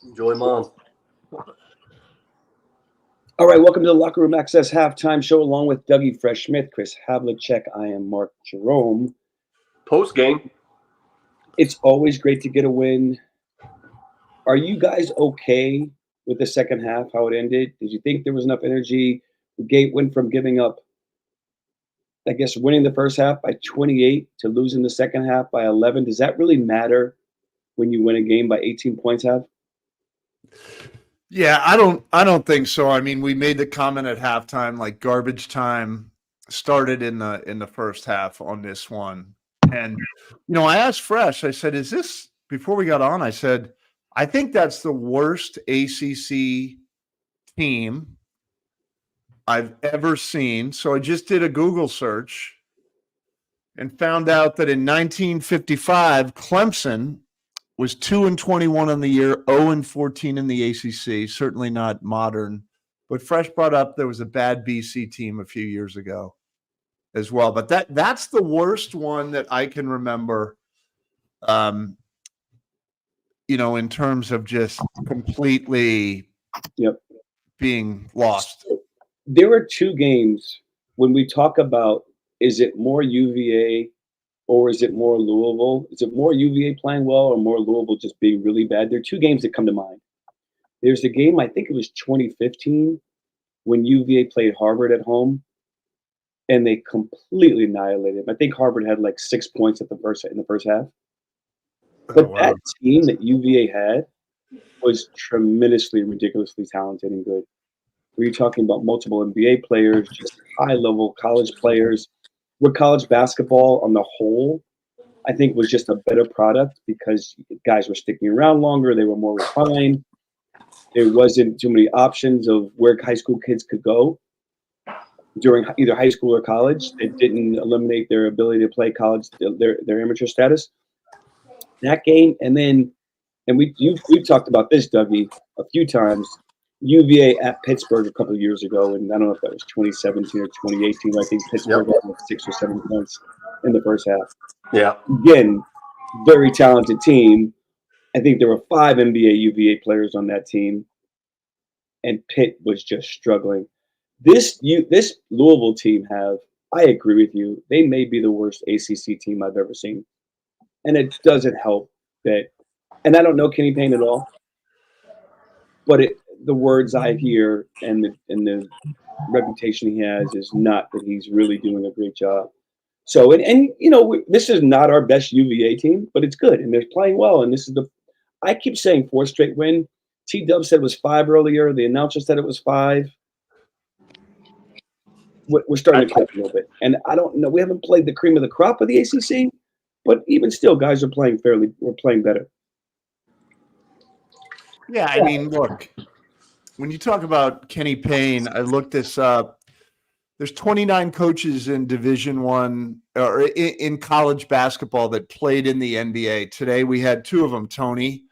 Enjoy, Mom. All right, welcome to the Locker Room Access Halftime Show along with Dougie Fresh Smith, Chris Havlicek. I am Mark Jerome. Post game. It's always great to get a win. Are you guys okay with the second half, how it ended? Did you think there was enough energy? The gate went from giving up, I guess, winning the first half by 28 to losing the second half by 11. Does that really matter when you win a game by 18 points, Have? Yeah, I don't think so. I mean, we made the comment at halftime, like garbage time started in the first half on this one. And I asked Fresh, I said, is this before we got on? I said, I think that's the worst ACC team I've ever seen. So I just did a Google search and found out that in 1955, Clemson was 2-21 on the year, 0-14 in the ACC. Certainly not modern. But Fresh brought up there was a bad BC team a few years ago as well. But that's the worst one that I can remember. In terms of just completely being lost. There were two games when we talk about, is it more UVA or is it more Louisville? Is it more UVA playing well or more Louisville just being really bad? There are two games that come to mind. There's the game, I think it was 2015, when UVA played Harvard at home, and they completely annihilated them. I think Harvard had like 6 points in the first half. But that team that UVA had was tremendously, ridiculously talented and good. Were you talking about multiple NBA players, just high-level college players? With college basketball on the whole, I think was just a better product because guys were sticking around longer. They were more refined. There wasn't too many options of where high school kids could go during either high school or college. It didn't eliminate their ability to play college, their amateur status. That game, and we've talked about this, Dougie, a few times. UVA at Pittsburgh a couple of years ago, and I don't know if that was 2017 or 2018. I think Pittsburgh had like 6 or 7 points in the first half. Yeah. Again, very talented team. I think there were 5 NBA UVA players on that team, and Pitt was just struggling. This Louisville team I agree with you, they may be the worst ACC team I've ever seen. And it doesn't help that, and I don't know Kenny Payne at all, but the words I hear and the reputation he has is not that he's really doing a great job. So, this is not our best UVA team, but it's good, and they're playing well. And this is I keep saying 4th straight win. T-Dub said it was 5 earlier. The announcer said it was 5. We're starting to click a little bit. And I don't know. We haven't played the cream of the crop of the ACC, but even still, guys are playing we're playing better. Yeah, I mean, look, when you talk about Kenny Payne, I looked this up. There's 29 coaches in Division I or in college basketball that played in the NBA. Today we had 2 of them, Tony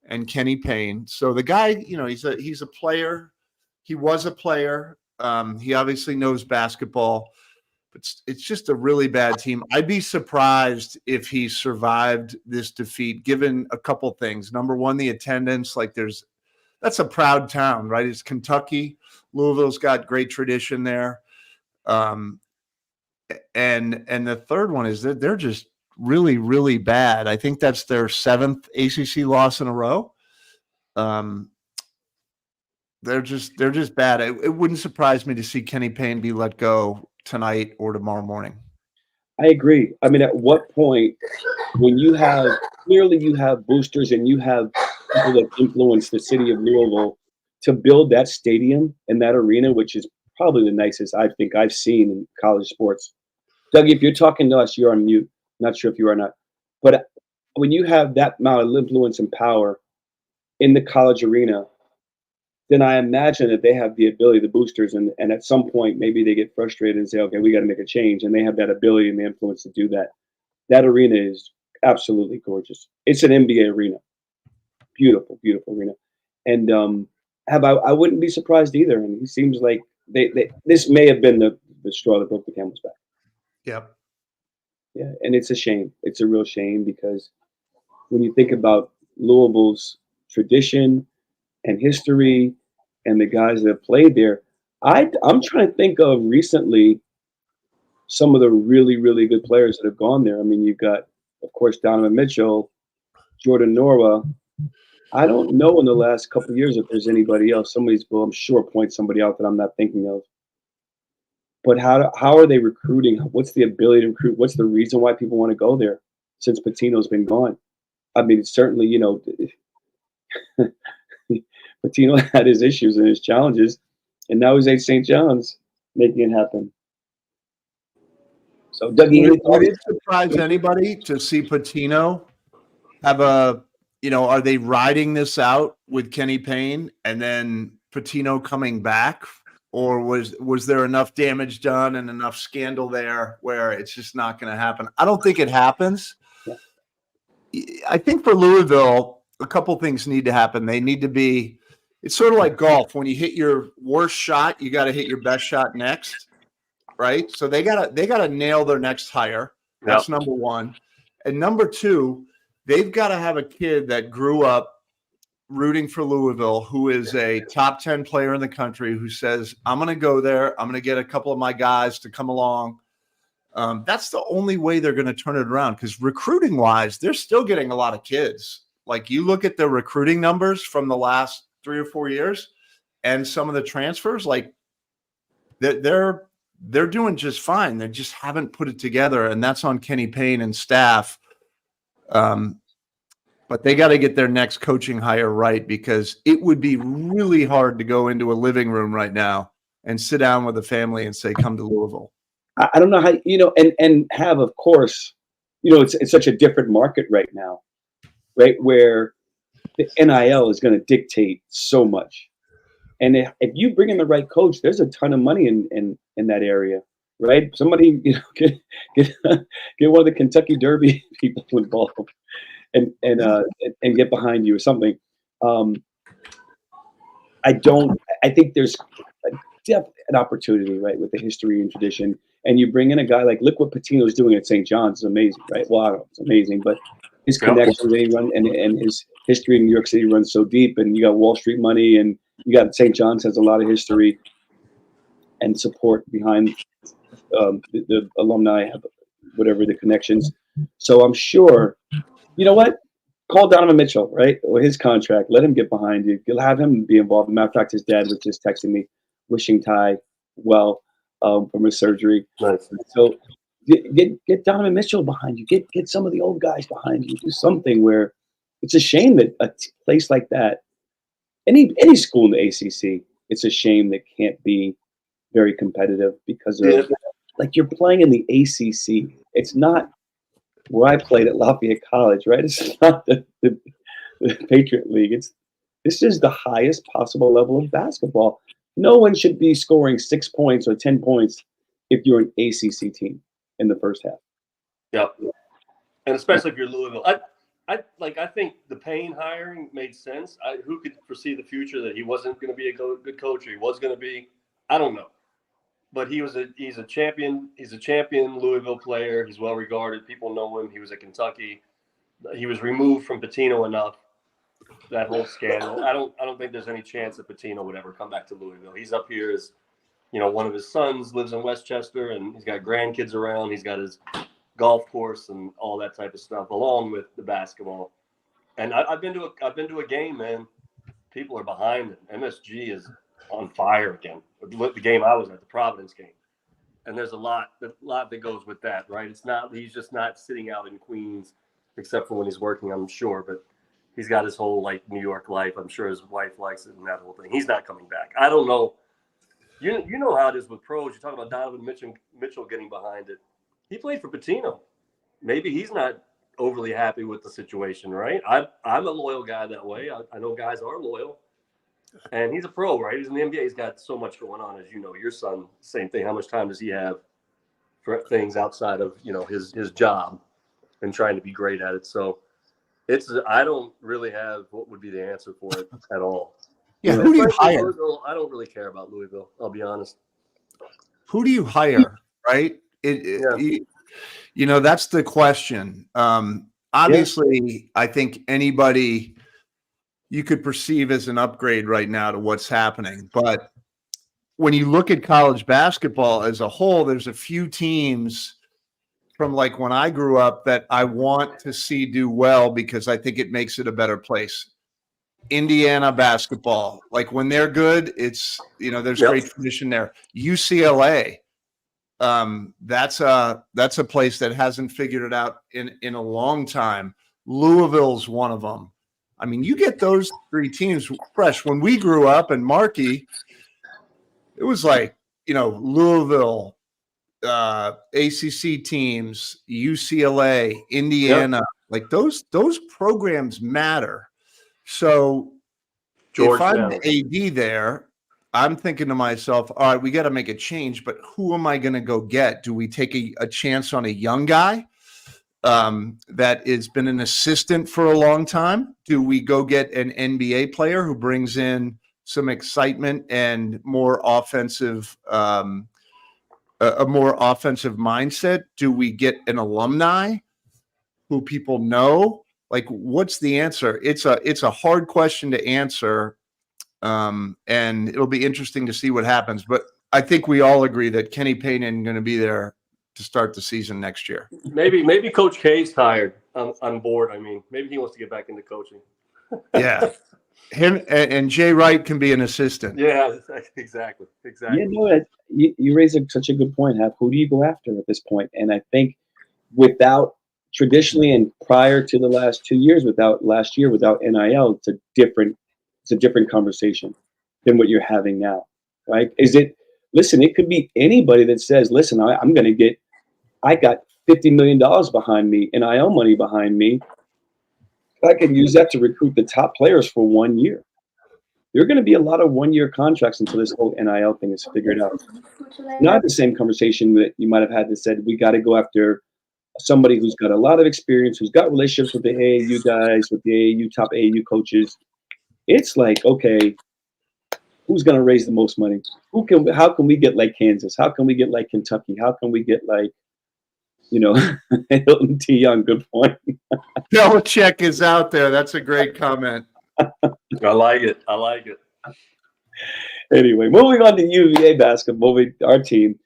and Kenny Payne. So the guy, he's a player. He was a player. He obviously knows basketball, but it's just a really bad team. I'd be surprised if he survived this defeat, given a couple things. Number one, the attendance. That's a proud town, right? It's Kentucky. Louisville's got great tradition there. And the third one is that they're just really, really bad. I think that's their 7th ACC loss in a row. They're just bad. It wouldn't surprise me to see Kenny Payne be let go tonight or tomorrow morning. I agree. I mean, at what point, when you have boosters and you have people that influence the city of Louisville to build that stadium and that arena, which is probably the nicest I think I've seen in college sports. Dougie, if you're talking to us, you're on mute. Not sure if you are or not. But when you have that amount of influence and power in the college arena, then I imagine that they have the ability, the boosters, and at some point maybe they get frustrated and say, okay, we got to make a change. And they have that ability and the influence to do that. That arena is absolutely gorgeous. It's an NBA arena. Beautiful, beautiful arena. And I wouldn't be surprised either. And he seems like this may have been the straw that broke the camel's back. Yep. Yeah, and it's a shame. It's a real shame because when you think about Louisville's tradition, and history and the guys that have played there. I'm trying to think of recently some of the really, really good players that have gone there. I mean, you've got, of course, Donovan Mitchell, Jordan Norwa. I don't know in the last couple of years if there's anybody else. Somebody's, well, I'm sure point somebody out that I'm not thinking of. But how are they recruiting? What's the ability to recruit? What's the reason why people want to go there since Pitino's been gone? I mean, certainly, Pitino had his issues and his challenges, and now he's at St. John's making it happen. So, Dougie, Would it surprise anybody to see Pitino have are they riding this out with Kenny Payne and then Pitino coming back? Or was there enough damage done and enough scandal there where it's just not going to happen? I don't think it happens. Yeah. I think for Louisville, a couple things need to happen. They need to be – it's sort of like golf. When you hit your worst shot, you got to hit your best shot next, right? So they gotta nail their next hire. That's number one. And number two, they've got to have a kid that grew up rooting for Louisville, who is a top 10 player in the country, who says, I'm going to go there. I'm going to get a couple of my guys to come along. That's the only way they're going to turn it around, because recruiting wise, they're still getting a lot of kids. Like, you look at the recruiting numbers from the last 3 or 4 years and some of the transfers, like they're doing just fine. They just haven't put it together. And that's on Kenny Payne and staff. But they got to get their next coaching hire right, because it would be really hard to go into a living room right now and sit down with a family and say, come to Louisville. I don't know how, and have, of course, it's such a different market right now, right? Where the NIL is going to dictate so much. And if you bring in the right coach, there's a ton of money in that area, right? Somebody, get one of the Kentucky Derby people involved. And get behind you or something. I think there's an opportunity, right, with the history and tradition. And you bring in a guy look what Pitino's doing at St. John's is amazing, right? Well, it's amazing, but his connections and his history in New York City runs so deep. And you got Wall Street money, and you got St. John's has a lot of history and support behind the alumni, have whatever the connections. So I'm sure. You know what? Call Donovan Mitchell, right? Or his contract. Let him get behind you. You'll have him be involved. As a matter of fact, his dad was just texting me, wishing Ty well from his surgery. Nice. So get Donovan Mitchell behind you. Get some of the old guys behind you. Do something where it's a shame that a place like that, any school in the ACC, it's a shame that can't be very competitive because of you're playing in the ACC. It's not where I played at Lafayette College, right? It's not the Patriot League. This is the highest possible level of basketball. No one should be scoring 6 points or 10 points if you're an ACC team in the first half. Yep. And especially if you're Louisville. I think the Payne hiring made sense. Who could foresee the future that he wasn't going to be a good coach, or he was going to be? I don't know. But he's a champion. He's a champion Louisville player. He's well regarded. People know him. He was at Kentucky. He was removed from Pitino enough. That whole scandal. I don't think there's any chance that Pitino would ever come back to Louisville. He's up here as, one of his sons lives in Westchester, and he's got grandkids around. He's got his golf course and all that type of stuff, along with the basketball. And I've been to a game, man. People are behind it. MSG is on fire again. The game I was at, the Providence game, and there's a lot that goes with that, right? He's just not sitting out in Queens, except for when he's working, I'm sure. But he's got his whole New York life. I'm sure his wife likes it and that whole thing. He's not coming back. I don't know. You know how it is with pros. You talk about Donovan Mitchell getting behind it. He played for Pitino. Maybe he's not overly happy with the situation, right? I'm a loyal guy that way. I know guys are loyal. And he's a pro, right? He's in the NBA. He's got so much going on, as you know. Your son, same thing. How much time does he have for things outside of, his job and trying to be great at it? So I don't really have what would be the answer for it at all. Yeah, who do you hire? I don't really care about Louisville, I'll be honest. Who do you hire, right? That's the question. Obviously, I think anybody you could perceive as an upgrade right now to what's happening. But when you look at college basketball as a whole, there's a few teams from like when I grew up that I want to see do well because I think it makes it a better place. Indiana basketball, like when they're good, it's, there's great tradition there. UCLA, that's a place that hasn't figured it out in a long time. Louisville's one of them. I mean, you get those three teams fresh. When we grew up and Markey, it was like, Louisville, ACC teams, UCLA, Indiana, like those programs matter. So if I'm the AD there, I'm thinking to myself, all right, we got to make a change, but who am I going to go get? Do we take a chance on a young guy that has been an assistant for a long time? Do we go get an NBA player who brings in some excitement and more offensive, a more offensive mindset? Do we get an alumni who people know? Like, what's the answer? It's a hard question to answer. And it'll be interesting to see what happens. But I think we all agree that Kenny Payne isn't going to be there to start the season next year. Maybe Coach K's tired on board. I mean, maybe he wants to get back into coaching. Yeah. Him and Jay Wright can be an assistant. Yeah, exactly. You know that you raise such a good point. Who do you go after at this point? And I think without traditionally and prior to the last 2 years, without NIL, it's a different conversation than what you're having now, right? Listen, it could be anybody that says, listen, I got $50 million behind me, NIL money behind me. I can use that to recruit the top players for 1 year. There are going to be a lot of 1-year contracts until this whole NIL thing is figured out. Not the same conversation that you might have had that said, we got to go after somebody who's got a lot of experience, who's got relationships with the AAU guys, with the top AAU coaches. It's like, okay, who's going to raise the most money? How can we get like Kansas? How can we get like Kentucky? How can we get like, Hilton T. Young? Good point. Belichick is out there. That's a great comment. I like it. Anyway, moving on to UVA basketball, our team.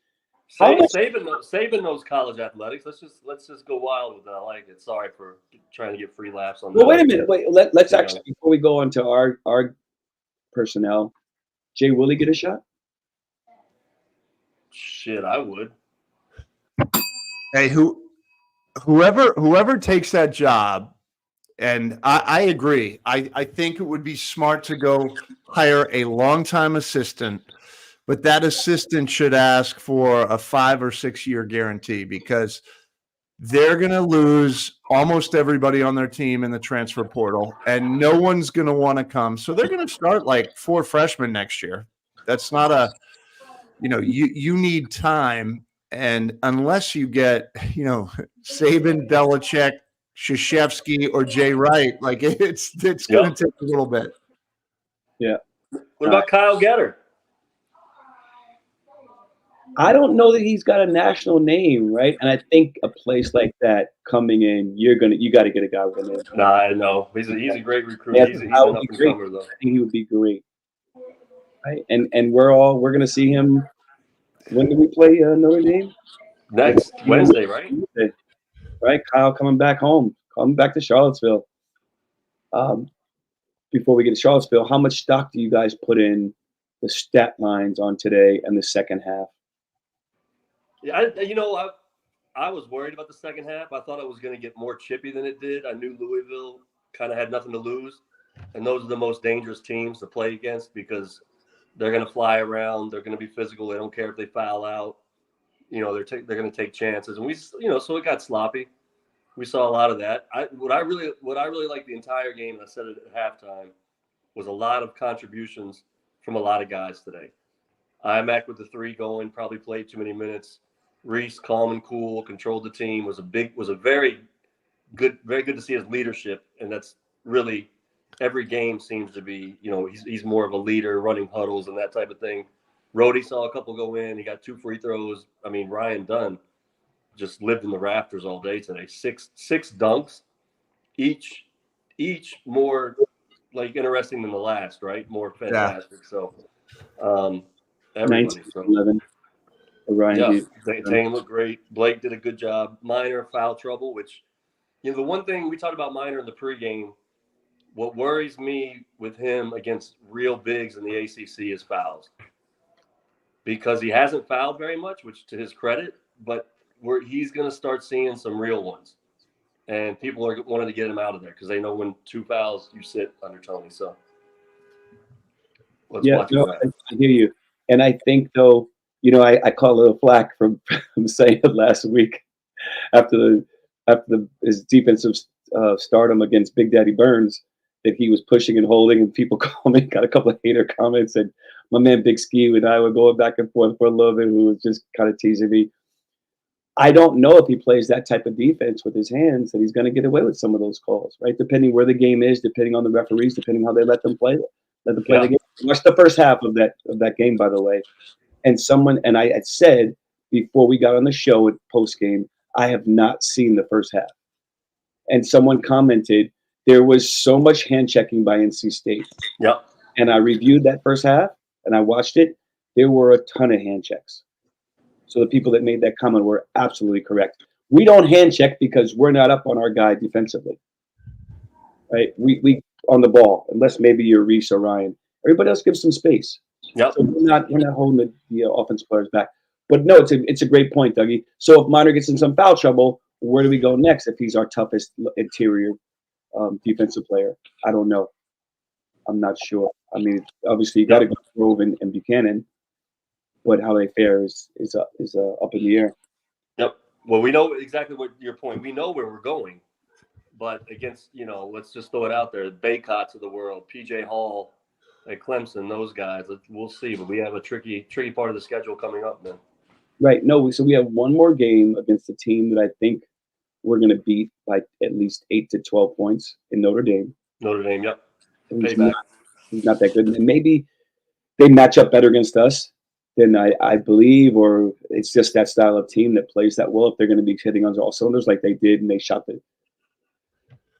Saving those college athletics. Let's just go wild with that. I like it. Sorry for trying to get free laughs on that. Well, wait a minute. Let's actually, before we go on to our personnel, Jay, will he get a shot? Shit, I would. Hey, whoever takes that job, and I agree. I think it would be smart to go hire a longtime assistant, but that assistant should ask for a 5 or 6 year guarantee because they're going to lose almost everybody on their team in the transfer portal, and no one's going to want to come. So they're going to start like 4 freshmen next year. That's not you need time. And unless you get, Saban, Belichick, Krzyzewski, or Jay Wright, like it's going to take a little bit. Yeah. What about Kyle Getter? I don't know that he's got a national name, right? And I think a place like that coming in, you got to get a guy with a name. Nah, I know he's a great recruit. He's an up and comer, though. I think he would be great. Right, and we're going to see him. When do we play Notre Dame? Next Wednesday, right? Right, Kyle coming back home, coming back to Charlottesville. Before we get to Charlottesville, how much stock do you guys put in the stat lines on today and the second half? Yeah, I was worried about the second half. I thought it was going to get more chippy than it did. I knew Louisville kind of had nothing to lose, and those are the most dangerous teams to play against because they're going to fly around. They're going to be physical. They don't care if they foul out. They're going to take chances, and so it got sloppy. We saw a lot of that. What I really liked the entire game, and I said it at halftime, was a lot of contributions from a lot of guys today. IMAC with the 3 going, probably played too many minutes. Reese, calm and cool, controlled the team. Was a very good to see his leadership, and that's really every game seems to be. He's more of a leader, running huddles and that type of thing. Rhodey saw a couple go in. He got 2 free throws. I mean, Ryan Dunn just lived in the rafters all day today. Six dunks, each more like interesting than the last, right? More Yeah. fantastic. So everybody. 19-11. Ryan Yeah, Tane looked great. Blake did a good job. Minor foul trouble, which the one thing we talked about Minor in the pregame. What worries me with him against real bigs in the ACC is fouls, because he hasn't fouled very much, which to his credit, but he's going to start seeing some real ones, and people are wanting to get him out of there because they know when 2 fouls you sit under Tony. So let's watch for that. I hear you, and I think though, I caught a little flack from saying it last week after his defensive stardom against Big Daddy Burns, that he was pushing and holding, and people got a couple of hater comments, and my man Big Ski and I were going back and forth for a little bit, who was just kind of teasing me. I don't know if he plays that type of defense with his hands that he's going to get away with some of those calls, right? Depending where the game is, depending on the referees, depending how they let them play the game. Watch the first half of that game, by the way. And I had said before we got on the show at post game, I have not seen the first half. And someone commented, there was so much hand checking by NC State. Yep. And I reviewed that first half and I watched it. There were a ton of hand checks. So the people that made that comment were absolutely correct. We don't hand check because we're not up on our guy defensively. Right? We on the ball, unless maybe you're Reese or Ryan. Everybody else gives some space. Yep. So we're not holding the offense players back. But no, it's a great point, Dougie. So if Minor gets in some foul trouble, where do we go next if he's our toughest interior defensive player? I don't know. I'm not sure. I mean, obviously you got to go Grove and Buchanan, but how they fare is up in the air. Yep. Well, we know exactly what your point. We know where we're going, but against let's just throw it out there: Baycots of the world, PJ Hall, at Clemson, those guys. We'll see, but we have a tricky part of the schedule coming up, man. Right. No, so we have one more game against a team that I think we're going to beat by at least 8 to 12 points in Notre Dame. Notre Dame, yep. He's not that good. And maybe they match up better against us than I believe, or it's just that style of team that plays that well if they're going to be hitting on all cylinders like they did, and they shot the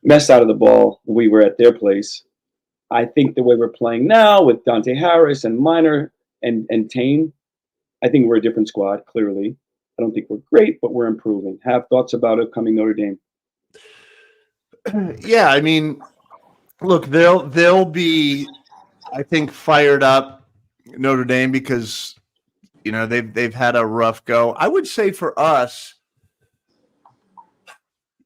mess out of the ball when we were at their place. I think the way we're playing now with Dante Harris and Minor and Tane, I think we're a different squad, clearly. I don't think we're great, but we're improving. Have thoughts about it coming Notre Dame? Yeah, I mean, look, they'll be, I think, fired up, Notre Dame, because they've had a rough go. I would say for us,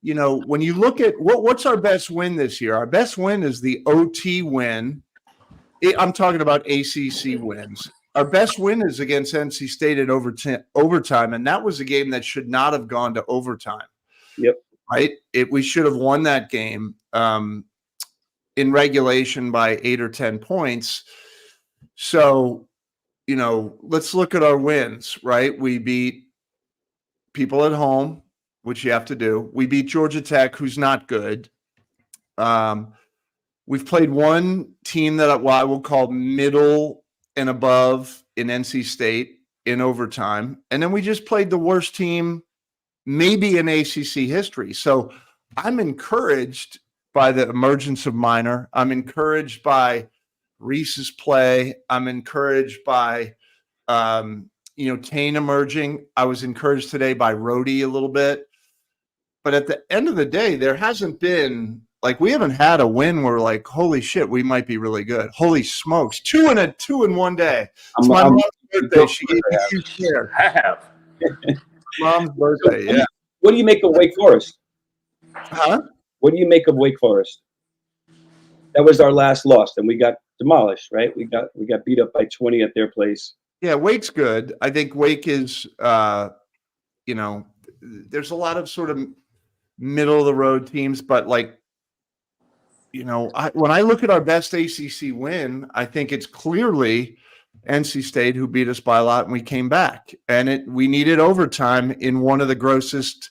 when you look at what's our best win this year, our best win is the OT win. I'm talking about ACC wins. Our best win is against NC State at overtime, and that was a game that should not have gone to overtime. Yep. Right? We should have won that game in regulation by 8 or 10 points. So, let's look at our wins, right? We beat people at home, which you have to do. We beat Georgia Tech, who's not good. We've played one team that I will call middle and above in NC State in overtime. And then we just played the worst team maybe in ACC history. So I'm encouraged by the emergence of Minor. I'm encouraged by Reese's play. I'm encouraged by, Tane emerging. I was encouraged today by Rhodey a little bit. But at the end of the day, there hasn't been, we haven't had a win where we're like, holy shit, we might be really good. Holy smokes. 2 in 1 day. It's my mom's birthday. She gave me 2 shares. Mom's birthday, yeah. What do you make of Wake Forest? Huh? What do you make of Wake Forest? That was our last loss, and we got demolished, right? We got beat up by 20 at their place. Yeah, Wake's good. I think Wake is, there's a lot of sort of middle of the road teams, but when I look at our best ACC win, I think it's clearly NC State, who beat us by a lot, and we came back. And we needed overtime in one of the grossest,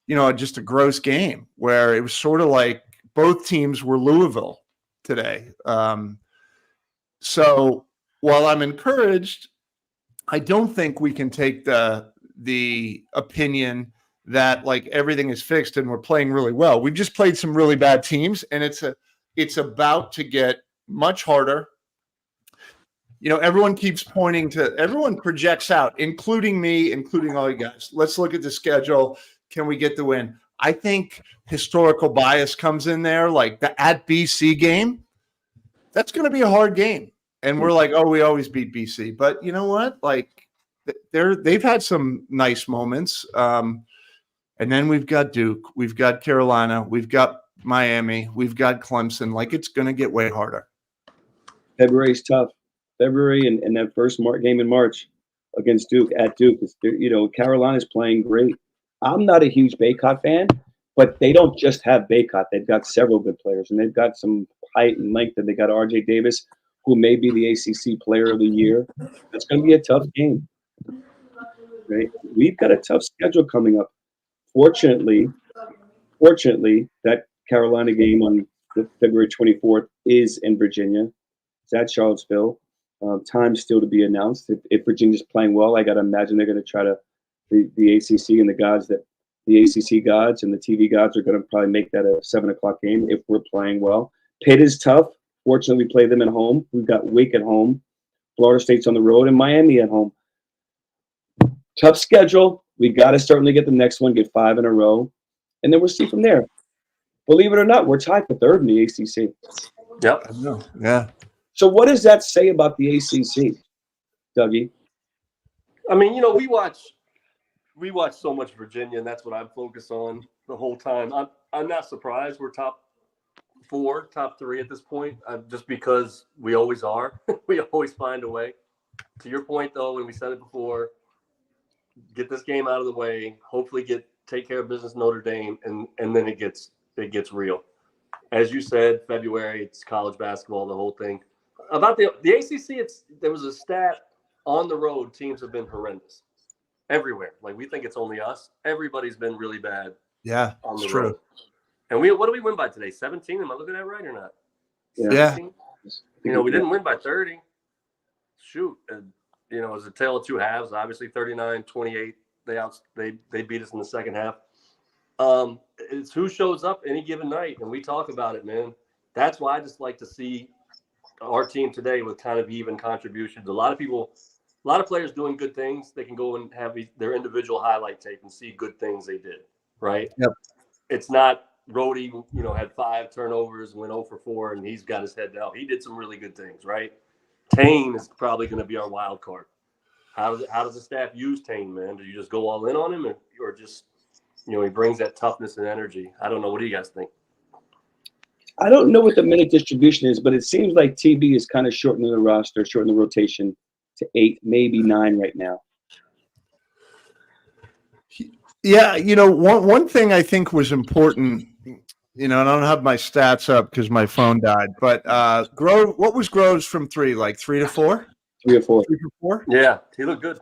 just a gross game where it was sort of like both teams were Louisville today. So while I'm encouraged, I don't think we can take the opinion that everything is fixed and we're playing really well. We've just played some really bad teams, and it's a it's about to get much harder. You know, everyone projects out, including me, including all you guys. Let's look at the schedule. Can we get the win? I think historical bias comes in there, like the at BC game. That's going to be a hard game. And we're like, oh, we always beat BC. But you know what? Like, they've had some nice moments. And then we've got Duke, we've got Carolina, we've got Miami, we've got Clemson. Like, it's going to get way harder. February's tough. February and that first game in March against Duke at Duke. You know, Carolina's playing great. I'm not a huge Baycott fan, but they don't just have Baycott. They've got several good players, and they've got some height and length. And they got RJ Davis, who may be the ACC Player of the Year. It's going to be a tough game. Right? We've got a tough schedule coming up. Fortunately, that Carolina game on February 24th is in Virginia. It's at Charlottesville. Time still to be announced. If Virginia's playing well, I got to imagine they're going to try to the ACC and the ACC gods and the TV gods are going to probably make that a 7:00 game if we're playing well. Pitt is tough. Fortunately, we play them at home. We've got Wake at home, Florida State's on the road, and Miami at home. Tough schedule. We got to certainly get the next one, get 5 in a row, and then we'll see from there. Believe it or not, we're tied for 3rd in the ACC. Yep. I know. Yeah. So what does that say about the ACC, Dougie? I mean, you know, we watch so much Virginia, and that's what I'm focused on the whole time. I'm not surprised we're top 4, top 3 at this point, just because we always are. We always find a way. To your point, though, when we said it before, get this game out of the way. Hopefully, take care of business Notre Dame, and then it gets real. As you said, February, it's college basketball, the whole thing. About the ACC, there was a stat on the road. Teams have been horrendous everywhere. Like, we think it's only us. Everybody's been really bad. Yeah, on the it's road. true. And what do we win by today? 17? Am I looking at that right or not? Yeah. 17? You know, we didn't win by 30. Shoot. You know, it was a tale of two halves. Obviously, 39-28. They beat us in the second half. It's who shows up any given night, and we talk about it, man. That's why I just like to see our team today with kind of even contributions. A lot of players doing good things. They can go and have their individual highlight tape and see good things they did, right? Yep. It's not Rhodey, you know, had 5 turnovers, went 0 for 4, and he's got his head down. He did some really good things, right? Tane is probably going to be our wild card. How does the staff use Tane, man? Do you just go all in on him, or just, you know, he brings that toughness and energy? I don't know. What do you guys think? I don't know what the minute distribution is, but it seems like TB is kind of shortening the roster, shortening the rotation to 8, maybe 9 right now. Yeah, you know, one thing I think was important, you know, and I don't have my stats up because my phone died, but what was Groves from 3, like 3 to 4? 3 or 4. 3 to 4? Yeah, he looked good.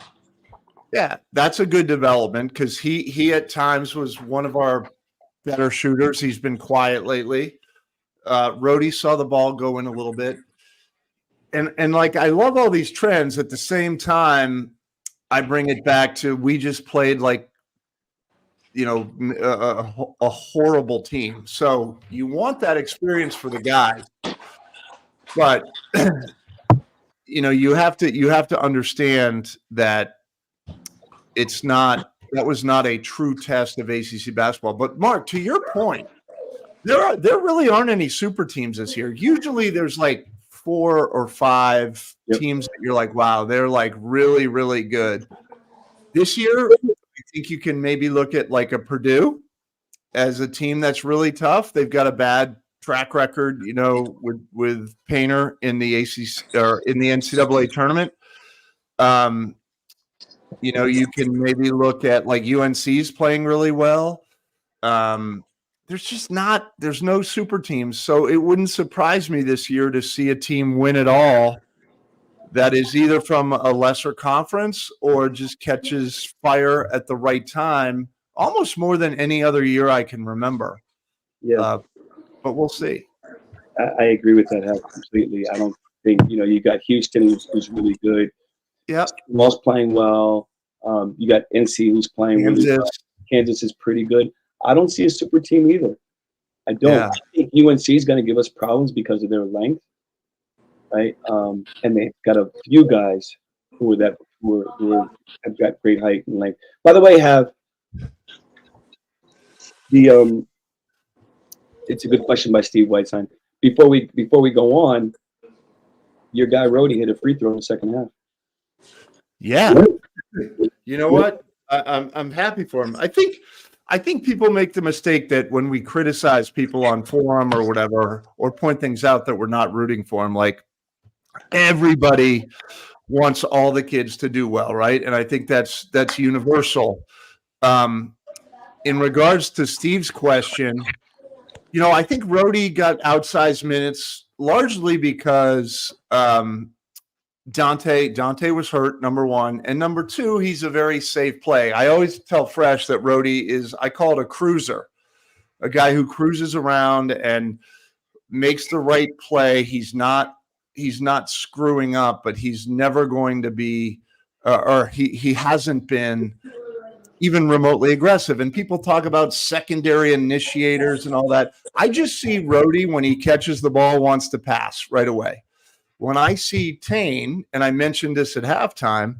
Yeah, that's a good development because he at times was one of our better shooters. He's been quiet lately. Rhodey saw the ball go in a little bit. And like, I love all these trends. At the same time, I bring it back to, we just played like, you know, a horrible team. So you want that experience for the guys, but you know, you have to understand that that was not a true test of ACC basketball. But Mark, to your point, there really aren't any super teams this year. Usually there's like 4 or 5 teams that you're like, wow, they're like really, really good. This year, I think you can maybe look at like a Purdue as a team that's really tough. They've got a bad track record, you know, with Painter in the ACC or in the NCAA tournament. You know, you can maybe look at like UNC's playing really well. There's no super teams. So it wouldn't surprise me this year to see a team win it all that is either from a lesser conference or just catches fire at the right time, almost more than any other year I can remember. Yeah. But we'll see. I agree with that completely. I don't think, you know, you got Houston who's really good. Yeah. Moss playing well. You got NC who's playing really well. Kansas is pretty good. I don't see a super team either. I don't. Yeah. I think UNC is going to give us problems because of their length, right? And they've got a few guys who have got great height and length. By the way, have the it's a good question by Steve Whiteside. Before we go on, your guy Rhodey hit a free throw in the second half. Yeah. You know what? I'm happy for him. I think people make the mistake that when we criticize people on forum or whatever, or point things out that we're not rooting for them, like everybody wants all the kids to do well, right? And I think that's universal. In regards to Steve's question, I think Rhodey got outsized minutes largely because Dante was hurt, number one. And number two, he's a very safe play. I always tell Fresh that Rhodey is, I call it a cruiser, a guy who cruises around and makes the right play. He's not screwing up, but he's never going to be, or he hasn't been even remotely aggressive. And people talk about secondary initiators and all that. I just see Rhodey, when he catches the ball, wants to pass right away. When I see Tane, and I mentioned this at halftime,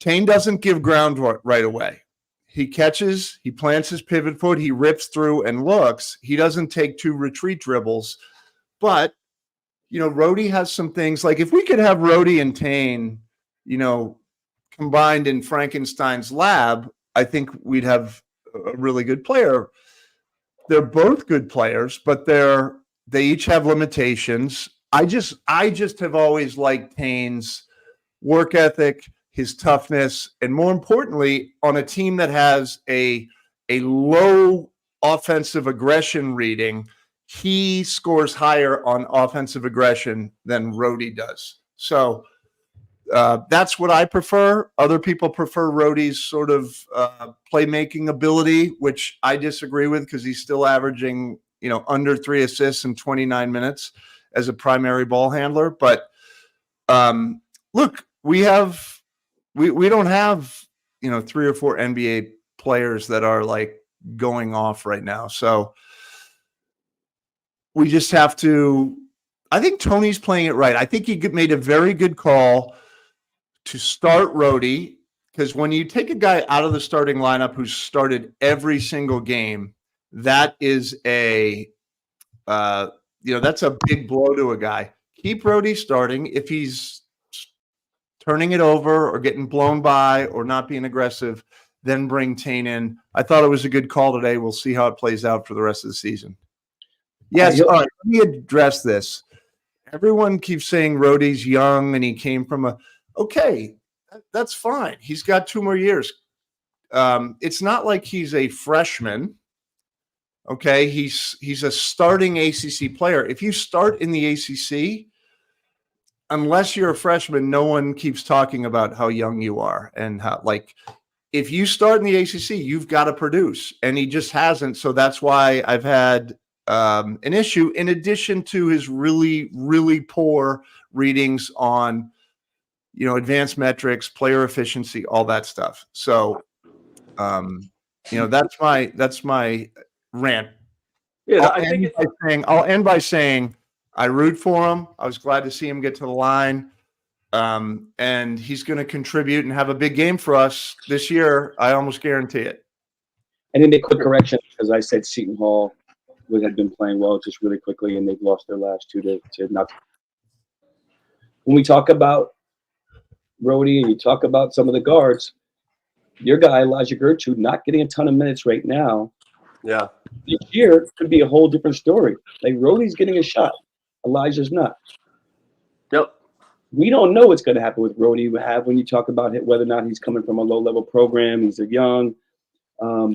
Tane doesn't give ground right away. He catches, he plants his pivot foot, he rips through and looks. He doesn't take 2 retreat dribbles. But, Rhodey has some things, like if we could have Rhodey and Tane, combined in Frankenstein's lab, I think we'd have a really good player. They're both good players, but they each have limitations. I just have always liked Tane's work ethic, his toughness, and more importantly, on a team that has a low offensive aggression reading, he scores higher on offensive aggression than Rhodey does. So that's what I prefer. Other people prefer Rhodey's sort of playmaking ability, which I disagree with because he's still averaging, under 3 assists in 29 minutes as a primary ball handler. But look, we don't have 3 or 4 NBA players that are like going off right now. So we just have to. I think Tony's playing it right. I think he made a very good call to start Rhodey, because when you take a guy out of the starting lineup who's started every single game, that is that's a big blow to a guy. Keep Rhodey starting. If he's turning it over or getting blown by or not being aggressive, then bring Tane in. I thought it was a good call today. We'll see how it plays out for the rest of the season. Yes, all right, let me address this. Everyone keeps saying Rhodey's young and he came from okay, that's fine. He's got 2 more years. It's not like he's a freshman. Okay, he's a starting ACC player. If you start in the ACC, unless you're a freshman, no one keeps talking about how young you are and how, if you start in the ACC, you've got to produce, and he just hasn't. So that's why I've had an issue, in addition to his really, really poor readings on, advanced metrics, player efficiency, all that stuff. So, that's my rant. Yeah, I'll end by saying I root for him. I was glad to see him get to the line. And he's going to contribute and have a big game for us this year. I almost guarantee it. And then a quick correction, because I said Seton Hall had been playing well just really quickly, and they've lost their last 2 to nothing. When we talk about Rhodey and you talk about some of the guards, your guy, Elijah Gertrude, not getting a ton of minutes right now. Yeah. This year could be a whole different story. Like, Rhodey's getting a shot. Elijah's not. Yep. We don't know what's going to happen with Rhodey. When you talk about whether or not he's coming from a low-level program, he's a young,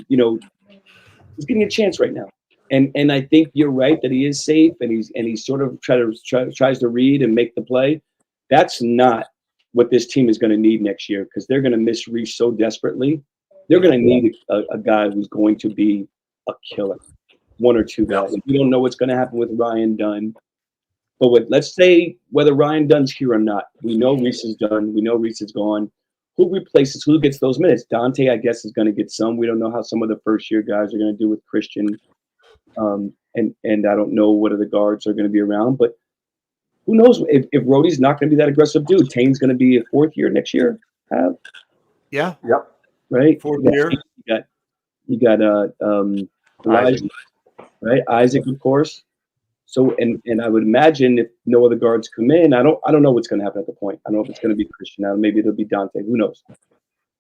he's getting a chance right now. And I think you're right that he is safe and he's sort of tries to read and make the play. That's not what this team is going to need next year, because they're going to miss Reese so desperately. They're going to need a guy who's going to be a killer, 1 or 2 guys. We don't know what's going to happen with Ryan Dunn. But let's say whether Ryan Dunn's here or not, we know Reese is done. We know Reese is gone. Who replaces? Who gets those minutes? Dante, I guess, is going to get some. We don't know how some of the first-year guys are going to do with Christian. and I don't know what other guards are going to be around, but who knows if Rhodey's not going to be that aggressive dude. Tane's going to be a fourth year next year. Yeah. Yep. Right. Fourth year. You got Elijah, Isaac. right? Isaac, of course. So and I would imagine if no other guards come in, I don't know what's going to happen at the point. I don't know if it's going to be Christian now. Maybe it'll be Dante. Who knows?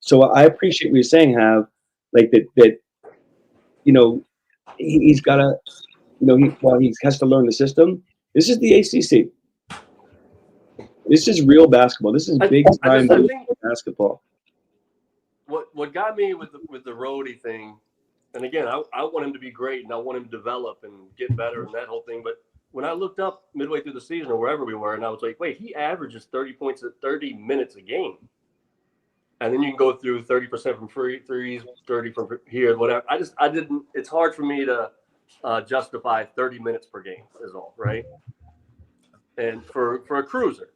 So I appreciate what you're saying, like that he's got to while he has to learn the system. This is the ACC. This is real basketball. This is big time basketball. What got me with the Rhodey thing, and again, I want him to be great, and I want him to develop and get better and that whole thing. But when I looked up midway through the season or wherever we were, and I was like, wait, he averages 30 points at 30 minutes a game. And then you can go through 30% from free threes, 30 from here, whatever. I didn't. It's hard for me to justify 30 minutes per game is all, right? And for a cruiser,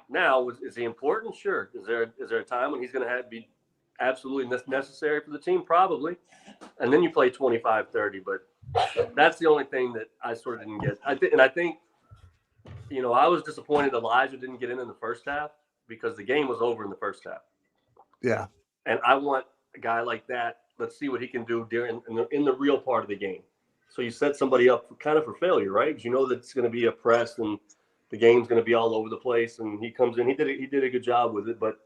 now is he important? Sure. Is there a time when he's going to be absolutely necessary for the team? Probably. And then you play 25-30, but that's the only thing that I sort of didn't get. I think, I was disappointed Elijah didn't get in the first half because the game was over in the first half. Yeah. And I want a guy like that. Let's see what he can do in the real part of the game. So you set somebody up kind of for failure, right? Because you know that it's going to be a press and the game's going to be all over the place. And he comes in. He did a good job with it. But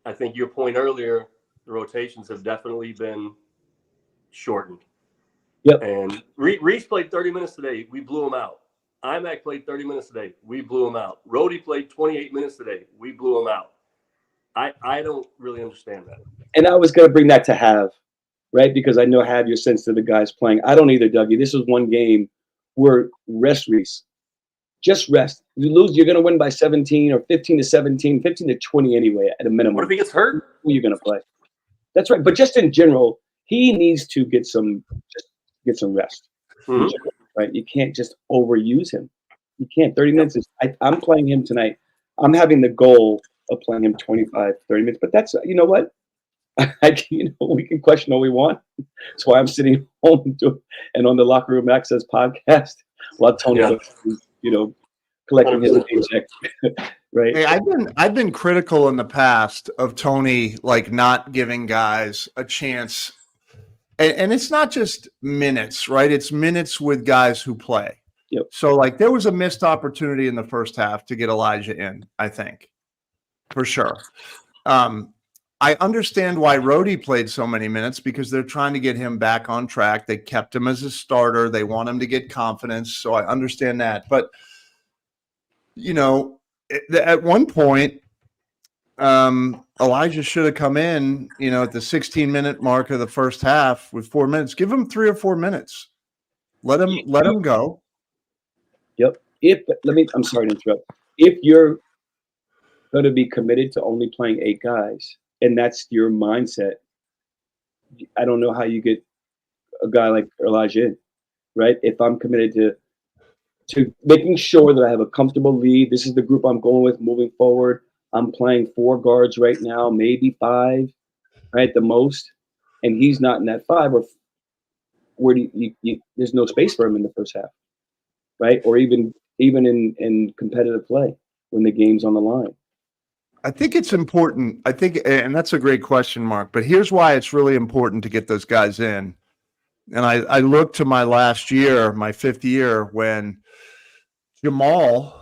I think your point earlier, the rotations have definitely been shortened. Yep. And Reese played 30 minutes today. We blew him out. Imac played 30 minutes today. We blew him out. Rhodey played 28 minutes today. We blew him out. I don't really understand that. And I was going to bring that to Have, right? Because I know Have, you're sensitive to guys playing. I don't either, Dougie. This is one game where rest Reese. Just rest. You lose, you're going to win by 17 or 15-17, 15-20 anyway at a minimum. What if he gets hurt? Who are you going to play? That's right. But just in general, he needs to get some rest. Mm-hmm. Right? You can't just overuse him. You can't. 30 minutes is. I'm playing him tonight. I'm having the goal of playing him 25, 30 minutes. But that's, you know what? We can question all we want. That's why I'm sitting home and on the Locker Room Access podcast while Tony, collecting his paycheck. Right. Hey, I've been critical in the past of Tony, like not giving guys a chance. And it's not just minutes, right? It's minutes with guys who play. Yep. So, like, there was a missed opportunity in the first half to get Elijah in, I think, for sure. I understand why Rhodey played so many minutes because they're trying to get him back on track. They kept him as a starter. They want him to get confidence. So I understand that. But, at one point, Elijah should have come in, at the 16-minute mark of the first half with 4 minutes. Give him 3 or 4 minutes. Let him go. Yep. I'm sorry to interrupt. If you're going to be committed to only playing 8 guys, and that's your mindset, I don't know how you get a guy like Elijah in, right? If I'm committed to making sure that I have a comfortable lead, this is the group I'm going with moving forward. I'm playing 4 guards right now, maybe 5, right, at the most, and he's not in that 5. Or where do you there's no space for him in the first half, right? Or even in competitive play when the game's on the line. I think it's important. And that's a great question, Mark. But here's why it's really important to get those guys in. And I look to my last year, my 5th year, when Jamal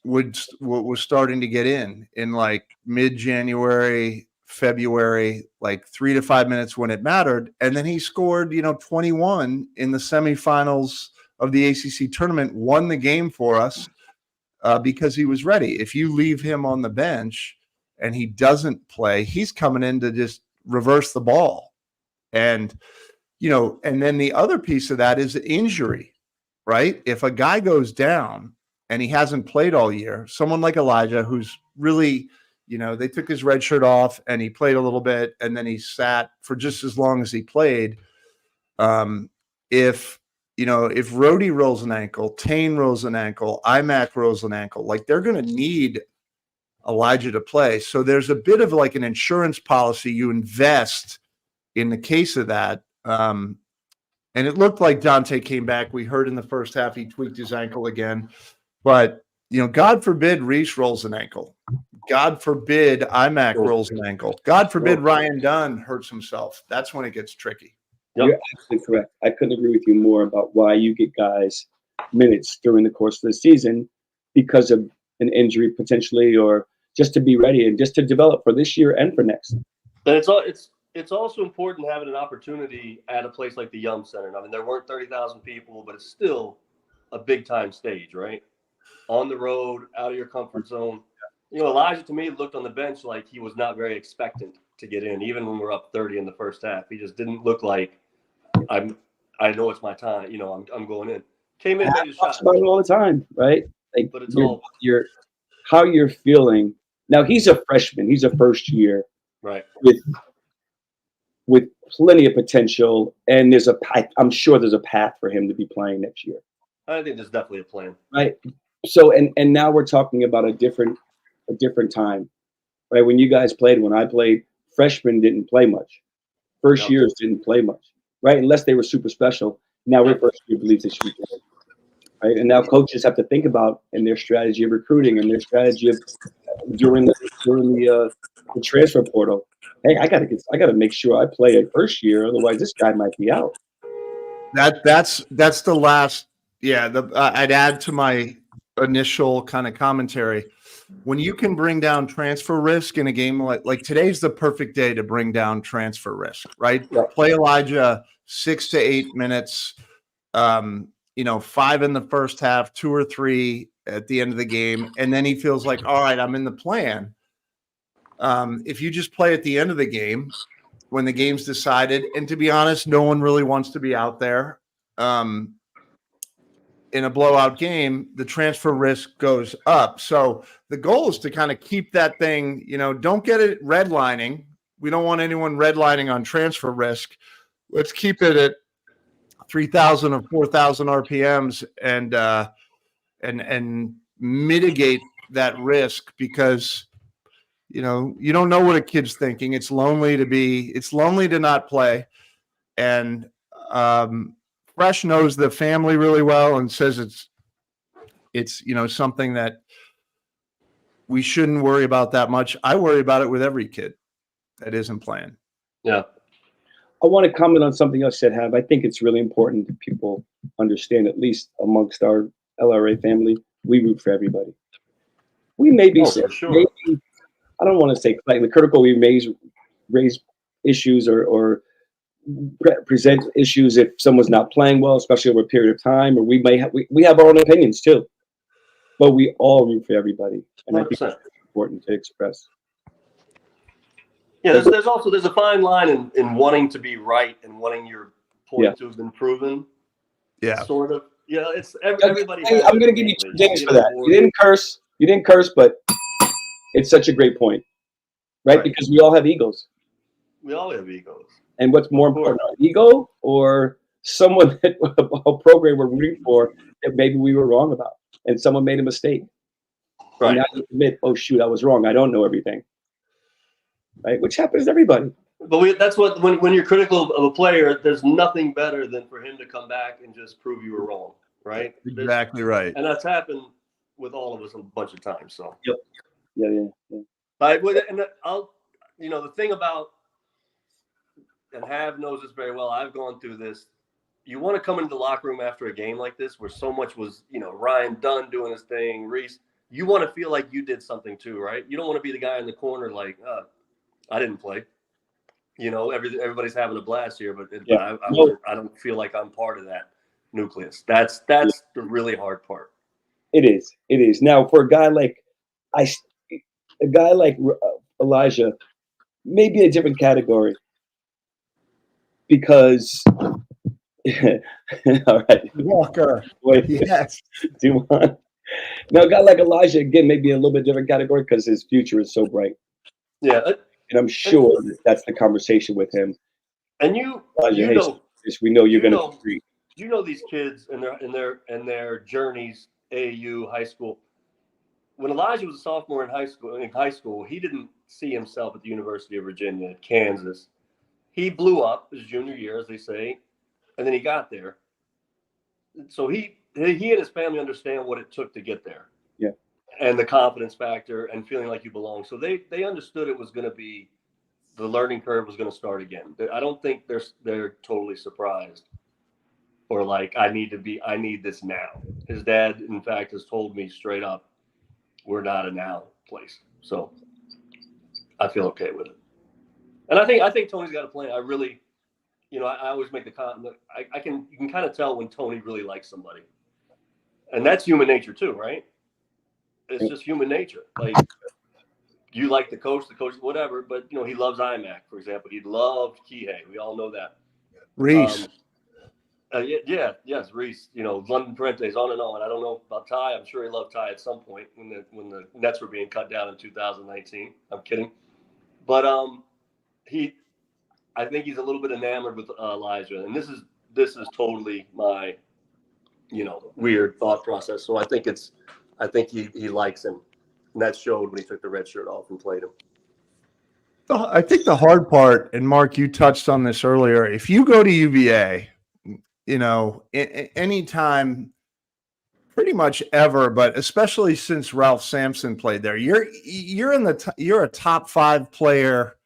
was starting to get in like mid-January, February, like 3 to 5 minutes when it mattered. And then he scored, 21 in the semifinals of the ACC tournament, won the game for us because he was ready. If you leave him on the bench and he doesn't play, he's coming in to just reverse the ball. And, and then the other piece of that is the injury, right? If a guy goes down and he hasn't played all year, someone like Elijah, who's really, they took his red shirt off and he played a little bit and then he sat for just as long as he played. If Rhodey rolls an ankle, Tane rolls an ankle, Imac rolls an ankle, like they're going to need Elijah to play. So there's a bit of like an insurance policy you invest in the case of that. And And it looked like Dante came back. We heard in the first half he tweaked his ankle again. But, God forbid Reese rolls an ankle. God forbid IMAC rolls an ankle. God forbid Ryan Dunn hurts himself. That's when it gets tricky. Yep. You're absolutely correct. I couldn't agree with you more about why you get guys minutes during the course of the season because of an injury potentially, or just to be ready and just to develop for this year and for next. But it's also important having an opportunity at a place like the Yum Center. I mean, there weren't 30,000 people, but it's still a big time stage, right? On the road, out of your comfort zone. Elijah to me looked on the bench like he was not very expectant to get in, even when we're up 30 in the first half. He just didn't look like I know it's my time. I'm going in. Came in, made a shot. About it all the time, right? Like, but it's how you're feeling. Now he's a freshman. He's a first year, right? With plenty of potential, and I'm sure there's a path for him to be playing next year. I think there's definitely a plan, right? So, and now we're talking about a different time, right? When you guys played, when I played, freshmen didn't play much. First years didn't play much, right? Unless they were super special. Now we're first year believes they should be playing, right? And now coaches have to think about in their strategy of recruiting and their strategy of during the transfer portal. Hey, I gotta make sure I play at first year, otherwise this guy might be out. That's the last. Yeah, I'd add to my initial kind of commentary. When you can bring down transfer risk in a game like today's the perfect day to bring down transfer risk, right? Yeah. Play Elijah 6 to 8 minutes, 5 in the first half, 2 or 3 at the end of the game, and then he feels like, all right, I'm in the plan. If you just play at the end of the game when the game's decided, and to be honest, no one really wants to be out there. In a blowout game, the transfer risk goes up. So the goal is to kind of keep that thing, don't get it redlining. We don't want anyone redlining on transfer risk. Let's keep it at 3,000 or 4,000 RPMs and mitigate that risk, because you don't know what a kid's thinking. It's lonely to not play. And Fresh knows the family really well and says it's something that we shouldn't worry about that much. I worry about it with every kid that isn't playing. Yeah. I want to comment on something else you said, Have. I think it's really important that people understand, at least amongst our LRA family, we root for everybody. We may be for sure. maybe, I don't want to say like the critical, we may raise issues or present issues if someone's not playing well, especially over a period of time, or we have our own opinions too, but we all root for everybody, and 100%. I think it's important to express. Yeah, there's a fine line in wanting to be right and wanting your point to have been proven. Yeah, sort of. It's everybody. I'm going to give you 2 things for that. You didn't curse, but it's such a great point, right? Because we all have egos. We all have egos. And what's more important, ego or someone that a program we're rooting for that maybe we were wrong about, and someone made a mistake. Right. And now you admit, oh shoot, I was wrong. I don't know everything. Right, which happens to everybody. But that's what when you're critical of a player, there's nothing better than for him to come back and just prove you were wrong. Right. Exactly right. And that's happened with all of us a bunch of times. So. Yep. Yeah. And the thing about. And Have knows this very well. I've gone through this. You want to come into the locker room after a game like this, where so much was, Ryan Dunn doing his thing, Reese. You want to feel like you did something too, right? You don't want to be the guy in the corner like, I didn't play. Everybody's having a blast here, but I don't feel like I'm part of that nucleus. That's the really hard part. It is. Now, for a guy like Elijah, maybe a different category. Because, all right, Walker. Wait, yes. Now, a guy like Elijah, again, maybe a little bit different category because his future is so bright. Yeah, and I'm sure that's the conversation with him. And Elijah, we know you're going to agree. These kids and their journeys, AAU, high school. When Elijah was a sophomore in high school, he didn't see himself at the University of Virginia, at Kansas. He blew up his junior year, as they say. and then he got there. So he and his family understand what it took to get there. Yeah. And the confidence factor and feeling like you belong. So they understood it was going to be, the learning curve was going to start again. I don't think they're totally surprised or like, I need this now. His dad, in fact, has told me straight up, we're not a now place. So I feel okay with it. And I think Tony's got a plan. I really, I always make the comment. You can kind of tell when Tony really likes somebody, and that's human nature too, right? It's just human nature. Like, you like the coach, whatever, but he loves IMAC, for example. He loved Kihei. We all know that. Reese. Yes, Reese. London Parentes, on and on. I don't know about Ty. I'm sure he loved Ty at some point when the Nets were being cut down in 2019. I'm kidding, but I think he's a little bit enamored with Elijah, and this is totally my weird thought process. So I think he likes him, and that showed when he took the red shirt off and played him. I think the hard part, and Mark, you touched on this earlier, if you go to UVA, anytime, pretty much ever, but especially since Ralph Sampson played there, you're a top 5 player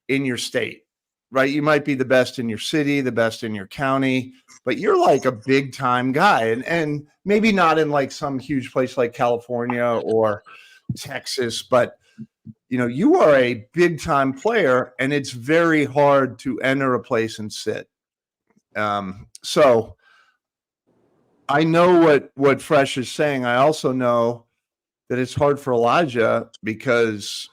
in your state, right? You might be the best in your city, the best in your county, but you're like a big time guy, and maybe not in like some huge place like California or Texas, but you are a big time player, and it's very hard to enter a place and sit. So I know what Fresh is saying. I also know that it's hard for Elijah because,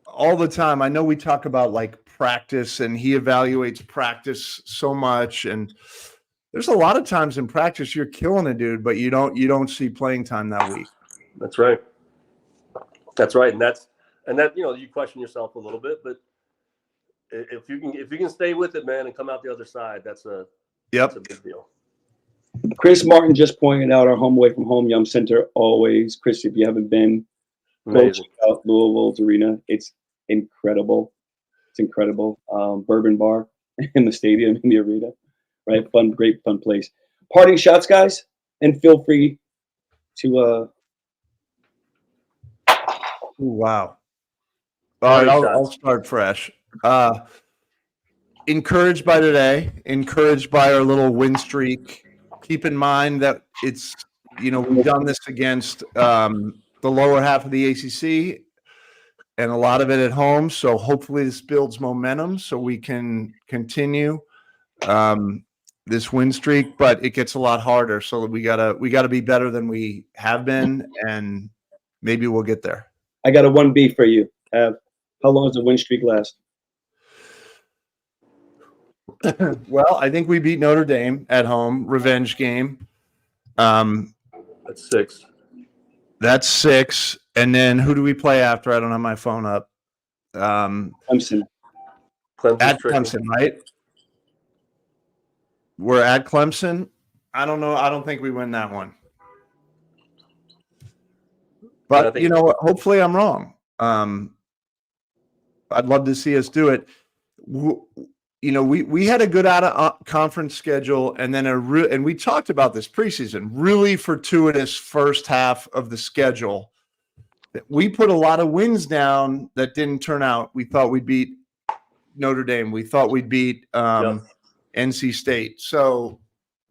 all the time, I know we talk about like practice, and he evaluates practice so much. And there's a lot of times in practice you're killing a dude, but you don't see playing time that week. That's right. That's right. And that, you question yourself a little bit, but if you can stay with it, man, and come out the other side, that's a big deal. Chris Martin just pointed out our home away from home Yum Center always. Chris, if you haven't been, go check out Louisville's arena. It's incredible. It's incredible. Bourbon bar in the stadium, in the arena, right? Great fun place. Parting shots, guys, and feel free to. Wow. All right, I'll start fresh. Encouraged by today, encouraged by our little win streak. Keep in mind that it's, we've done this against the lower half of the ACC and a lot of it at home. So hopefully this builds momentum so we can continue this win streak, but it gets a lot harder. So we gotta be better than we have been, and maybe we'll get there. I got a 1B for you. How long does the win streak last? Well, I think we beat Notre Dame at home, revenge game. That's 6. That's 6. And then who do we play after? I don't have my phone up. Clemson. At Clemson, right? We're at Clemson. I don't know. I don't think we win that one. But, hopefully I'm wrong. I'd love to see us do it. We had a good out of conference schedule, and then and we talked about this preseason, really fortuitous first half of the schedule. We put a lot of wins down that didn't turn out. We thought we'd beat Notre Dame. We thought we'd beat NC State. So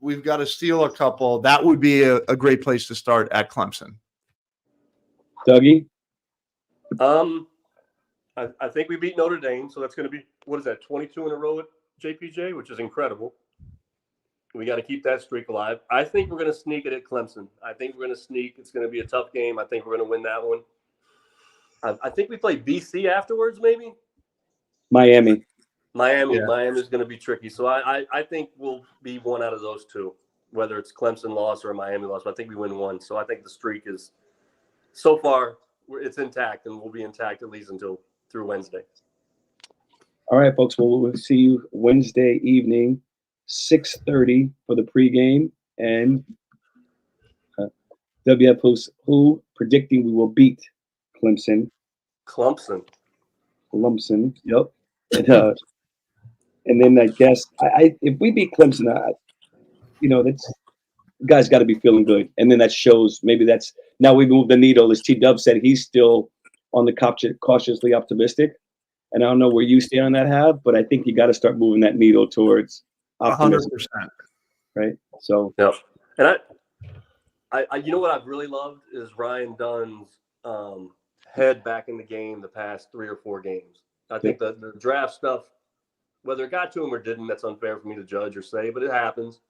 we've got to steal a couple. That would be a great place to start at Clemson. Dougie? I think we beat Notre Dame, so that's going to be, 22 in a row at JPJ, which is incredible. We got to keep that streak alive. I think we're going to sneak it at Clemson. I think we're going to sneak. It's going to be a tough game. I think we're going to win that one. I think we play BC afterwards, maybe. Miami. Yeah. Miami's going to be tricky. So I think we'll be one out of those two, whether it's Clemson loss or a Miami loss. But I think we win one. So I think the streak is, so far, it's intact, and will be intact at least through Wednesday. All right, folks. Well, we'll see you Wednesday evening, 6:30 for the pregame, and WF who predicting we will beat Clemson. Clemson. Yep. And then I guess if we beat Clemson, that's guys got to be feeling good. And then that shows maybe that's now we moved the needle. As T Dub said, he's still on the cautiously optimistic. And I don't know where you stand on that, Have, but I think you got to start moving that needle towards optimism, 100%. right? So, yeah. And I you know what I've really loved is Ryan Dunn's head back in the game the past 3 or 4 games. I think the draft stuff, whether it got to him or didn't, that's unfair for me to judge or say, but it happens.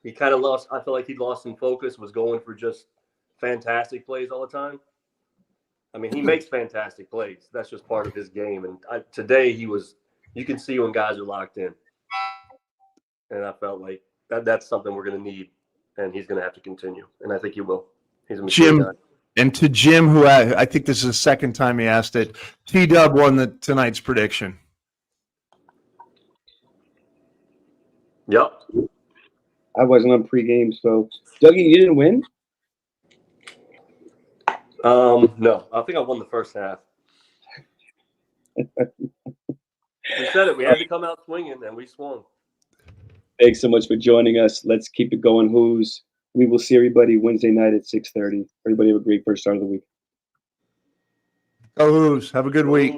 He kind of lost. I feel like he lost some focus. Was going for just fantastic plays all the time. I mean, he makes fantastic plays. That's just part of his game. And today he was. You can see when guys are locked in, and I felt like that's something we're going to need, and he's going to have to continue. And I think he will. He's a machine guy. And to Jim, who I think this is the second time he asked it, T-Dub won tonight's prediction. Yep. I wasn't on pregame, so Dougie, you didn't win? No, I think I won the first half. We said it. We had to come out swinging, and we swung. Thanks so much for joining us. Let's keep it going. Who's? We will see everybody Wednesday night at 6:30. Everybody have a great first start of the week. Go Who's. Have a good week.